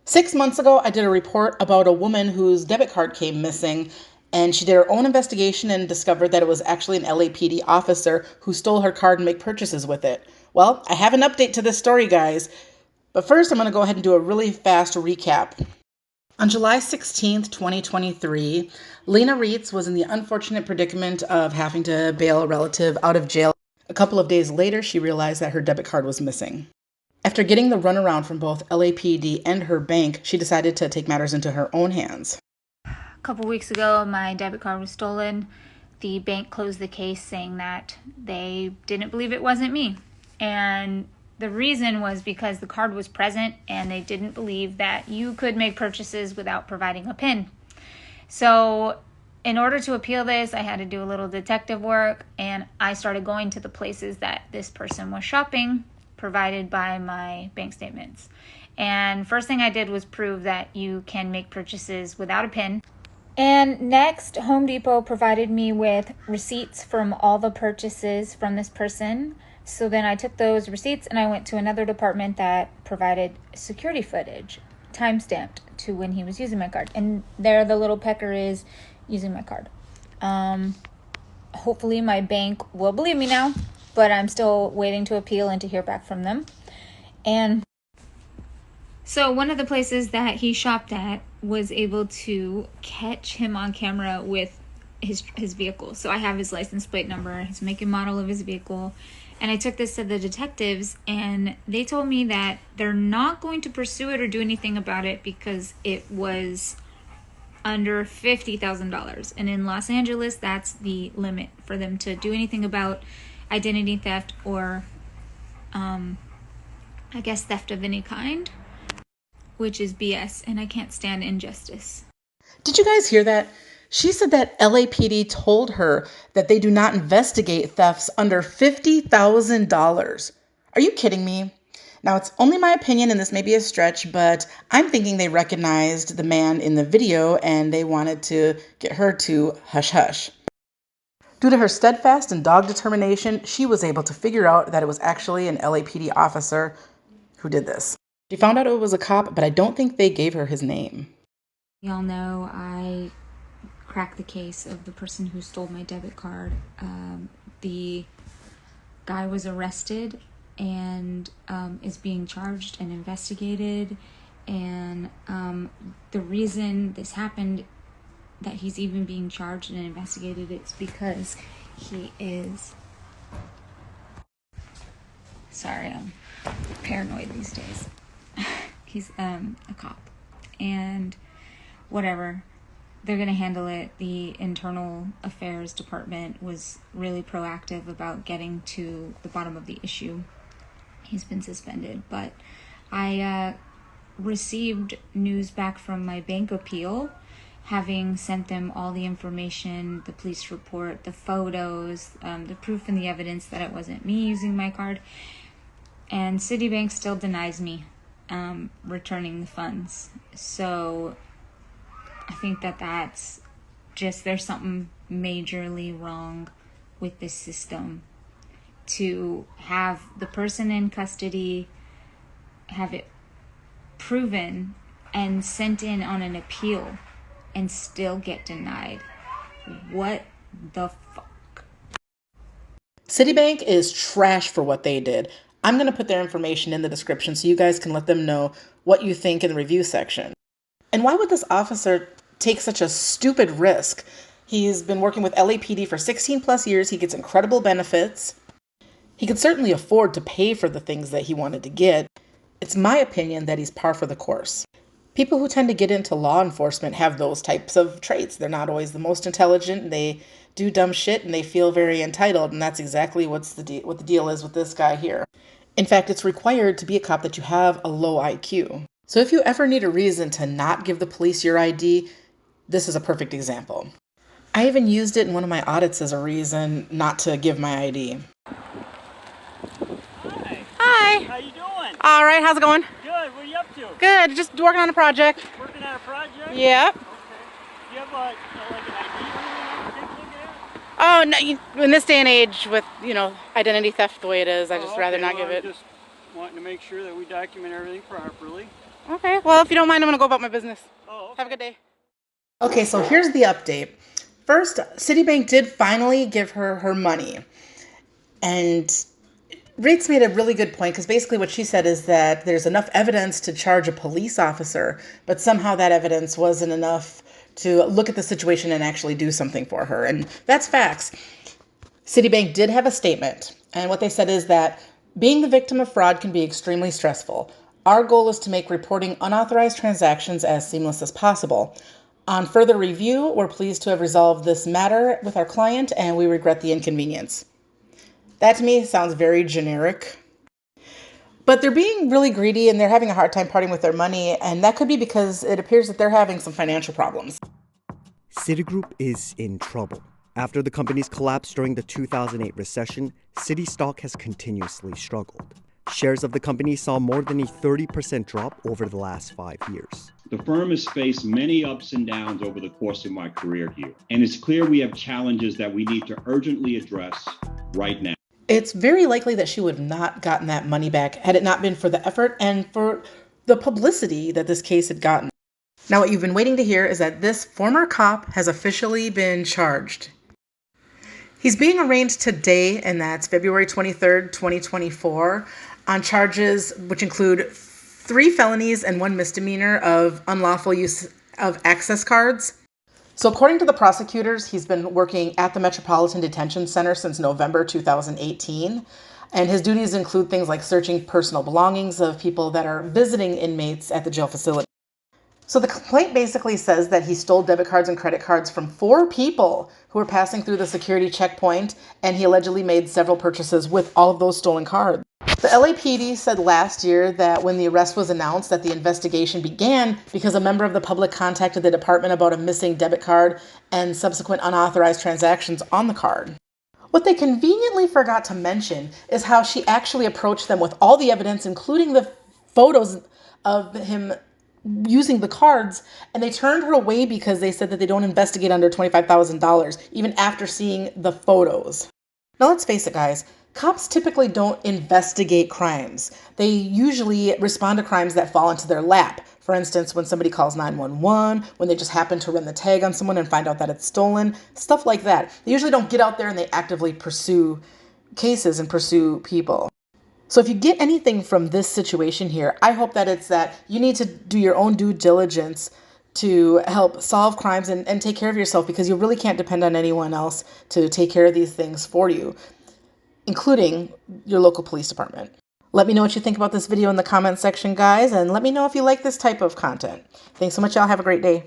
6 months ago, I did a report about a woman whose debit card came missing, and she did her own investigation and discovered that it was actually an LAPD officer who stole her card and make purchases with it. Well, I have an update to this story, guys. But first, I'm going to go ahead and do a really fast recap. On July 16th, 2023, Lena Reitz was in the unfortunate predicament of having to bail a relative out of jail. A couple of days later, she realized that her debit card was missing. After getting the runaround from both LAPD and her bank, she decided to take matters into her own hands. A couple weeks ago, my debit card was stolen. The bank closed the case saying that they didn't believe it wasn't me. And the reason was because the card was present and they didn't believe that you could make purchases without providing a PIN. So in order to appeal this, I had to do a little detective work, and I started going to the places that this person was shopping, provided by my bank statements. And first thing I did was prove that you can make purchases without a PIN. And next, Home Depot provided me with receipts from all the purchases from this person. So then I took those receipts and I went to another department that provided security footage, time-stamped to when he was using my card. And there the little pecker is using my card. Hopefully my bank will believe me now, but I'm still waiting to appeal and to hear back from them. And so one of the places that he shopped at was able to catch him on camera with his vehicle. So I have his license plate number, his make and model of his vehicle. And I took this to the detectives, and they told me that they're not going to pursue it or do anything about it because it was under $50,000. And in Los Angeles, that's the limit for them to do anything about identity theft or, I guess, theft of any kind, which is BS, and I can't stand injustice. Did you guys hear that? She said that LAPD told her that they do not investigate thefts under $50,000. Are you kidding me? Now, it's only my opinion, and this may be a stretch, but I'm thinking they recognized the man in the video and they wanted to get her to hush hush. Due to her steadfast and dogged determination, she was able to figure out that it was actually an LAPD officer who did this. She found out it was a cop, but I don't think they gave her his name. Y'all know I cracked the case of the person who stole my debit card. The guy was arrested and is being charged and investigated. And the reason this happened, that he's even being charged and investigated, it's because he is... Sorry, I'm paranoid these days. He's a cop. And whatever, they're going to handle it. The internal affairs department was really proactive about getting to the bottom of the issue. He's been suspended, but I received news back from my bank appeal, having sent them all the information, the police report, the photos, the proof and the evidence that it wasn't me using my card. And Citibank still denies me returning the funds. So I think that that's just, there's something majorly wrong with this system. To have the person in custody, have it proven and sent in on an appeal and still get denied. What the fuck? Citibank is trash for what they did. I'm going to put their information in the description so you guys can let them know what you think in the review section. And why would this officer take such a stupid risk? He's been working with LAPD for 16 plus years. He gets incredible benefits. He could certainly afford to pay for the things that he wanted to get. It's my opinion that he's par for the course. People who tend to get into law enforcement have those types of traits. They're not always the most intelligent. They do dumb shit and they feel very entitled. And that's exactly what the deal is with this guy here. In fact, it's required to be a cop that you have a low IQ. So if you ever need a reason to not give the police your ID, this is a perfect example. I even used it in one of my audits as a reason not to give my ID. Hi. How you doing? All right, how's it going? Good. What are you up to? Good, just working on a project. Working on a project? Yep. Okay. Do you have like an ID or anything to look at? Oh, no, in this day and age with, identity theft the way it is, I just rather not give it. Just wanting to make sure that we document everything properly. Okay, well, if you don't mind, I'm going to go about my business. Oh, okay. Have a good day. Okay, so here's the update. First, Citibank did finally give her her money. And Rates made a really good point because basically what she said is that there's enough evidence to charge a police officer, but somehow that evidence wasn't enough to look at the situation and actually do something for her. And that's facts. Citibank did have a statement, and what they said is that being the victim of fraud can be extremely stressful. Our goal is to make reporting unauthorized transactions as seamless as possible. On further review, we're pleased to have resolved this matter with our client, and we regret the inconvenience. That to me sounds very generic. But they're being really greedy and they're having a hard time parting with their money, and that could be because it appears that they're having some financial problems. Citigroup is in trouble. After the company's collapse during the 2008 recession, Citi stock has continuously struggled. Shares of the company saw more than a 30% drop over the last 5 years. The firm has faced many ups and downs over the course of my career here, and it's clear we have challenges that we need to urgently address right now. It's very likely that she would have not gotten that money back had it not been for the effort and for the publicity that this case had gotten. Now, what you've been waiting to hear is that this former cop has officially been charged. He's being arraigned today, and that's February 23rd, 2024, on charges which include 3 felonies and 1 misdemeanor of unlawful use of access cards. So according to the prosecutors, he's been working at the Metropolitan Detention Center since November 2018. And his duties include things like searching personal belongings of people that are visiting inmates at the jail facility. So the complaint basically says that he stole debit cards and credit cards from 4 people who were passing through the security checkpoint, and he allegedly made several purchases with all of those stolen cards. The LAPD said last year that when the arrest was announced that the investigation began because a member of the public contacted the department about a missing debit card and subsequent unauthorized transactions on the card. What they conveniently forgot to mention is how she actually approached them with all the evidence, including the photos of him using the cards, and they turned her away because they said that they don't investigate under $25,000, even after seeing the photos. Now let's face it, guys. Cops typically don't investigate crimes. They usually respond to crimes that fall into their lap. For instance, when somebody calls 911, when they just happen to run the tag on someone and find out that it's stolen, stuff like that. They usually don't get out there and they actively pursue cases and pursue people. So if you get anything from this situation here, I hope that it's that you need to do your own due diligence to help solve crimes and take care of yourself, because you really can't depend on anyone else to take care of these things for you, including your local police department. Let me know what you think about this video in the comment section, guys, and let me know if you like this type of content. Thanks so much, y'all. Have a great day.